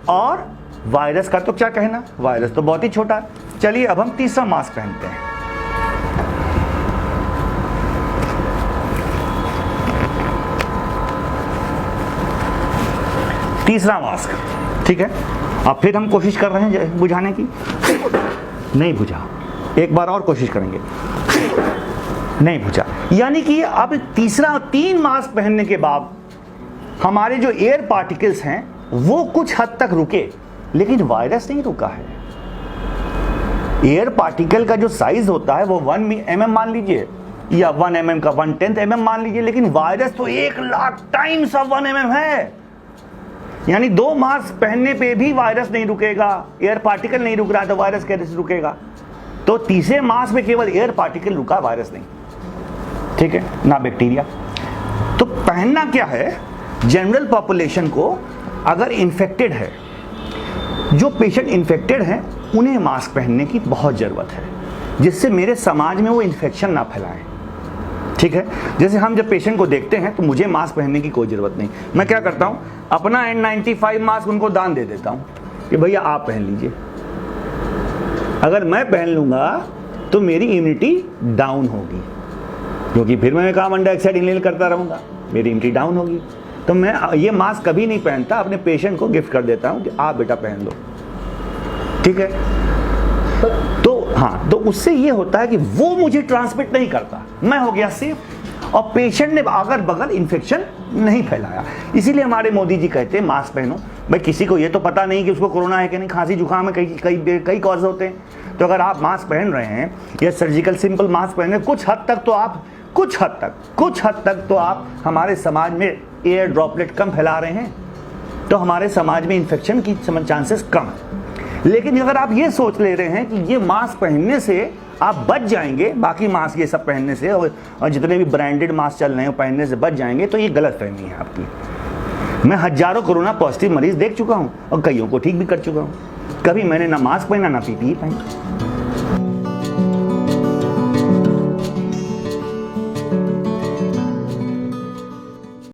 और वायरस का तो क्या कहना, वायरस तो बहुत ही छोटा है। चलिए अब हम तीसरा मास्क पहनते हैं। तीसरा मास्क, ठीक है। अब फिर हम कोशिश कर रहे हैं बुझाने की, नहीं बुझा, एक बार और कोशिश करेंगे, नहीं बुझा। यानी कि अब तीसरा 3 मास्क पहनने के बाद हमारे जो एयर पार्टिकल्स हैं वो कुछ हद तक रुके, लेकिन वायरस नहीं रुका है। एयर पार्टिकल का जो साइज होता है वो 1 mm मान लीजिए, या 1 mm का 1/10 mm मान लीजिए, लेकिन वायरस तो 1,00,000 टाइम्स ऑफ 1 mm है। यानी 2 मास्क पहनने पे भी वायरस नहीं रुकेगा, एयर पार्टिकल नहीं रुक रहा है तो वायरस कैसे रुकेगा। तो तीसरे मास्क में केवल एयर पार्टिकल रुका, वायरस नहीं, ठीक है ना, बैक्टीरिया। तो पहनना क्या है, जनरल पॉपुलेशन को अगर इन्फेक्टेड है, जो पेशेंट इन्फेक्टेड हैं उन्हें मास्क पहनने की बहुत ज़रूरत है, जिससे मेरे समाज में वो इन्फेक्शन ना फैलाएं, ठीक है। जैसे हम जब पेशेंट को देखते हैं तो मुझे मास्क पहनने की कोई ज़रूरत नहीं, मैं क्या करता हूँ, अपना N95 मास्क उनको दान दे देता हूँ कि भैया आप पहन लीजिए। अगर मैं पहन लूँगा तो मेरी इम्यूनिटी डाउन होगी, क्योंकि फिर मैं कार्बन डाइऑक्साइड इनहेल करता रहूँगा, मेरी इम्यूनिटी डाउन होगी। तो मैं ये मास्क कभी नहीं पहनता, अपने पेशेंट को गिफ्ट कर देता हूँ कि आप बेटा पहन लो, ठीक है। तो हाँ, तो उससे ये होता है कि वो मुझे ट्रांसमिट नहीं करता, मैं हो गया सेफ, और पेशेंट ने अगल बगल इन्फेक्शन नहीं फैलाया। इसीलिए हमारे मोदी जी कहते हैं मास्क पहनो। भाई किसी को ये तो पता नहीं कि उसको कोरोना है कि नहीं, खांसी जुकाम है, कई कॉज होते हैं। तो अगर आप मास्क पहन रहे हैं या सर्जिकल सिंपल मास्क पहन रहे हैं, कुछ हद तक तो आप हमारे समाज में एयर ड्रॉपलेट कम फैला रहे हैं, तो हमारे समाज में इन्फेक्शन की चांसेस कम है। लेकिन अगर आप ये सोच ले रहे हैं कि ये मास्क पहनने से आप बच जाएंगे, बाकी मास्क ये सब पहनने से और जितने भी ब्रांडेड मास्क चल रहे हैं पहनने से बच जाएंगे, तो ये गलत फहमी है आपकी। मैं हजारों कोरोना पॉजिटिव मरीज देख चुका हूँ और कईयों को ठीक भी कर चुका हूँ। कभी मैंने ना मास्क पहना ना PPE पहना।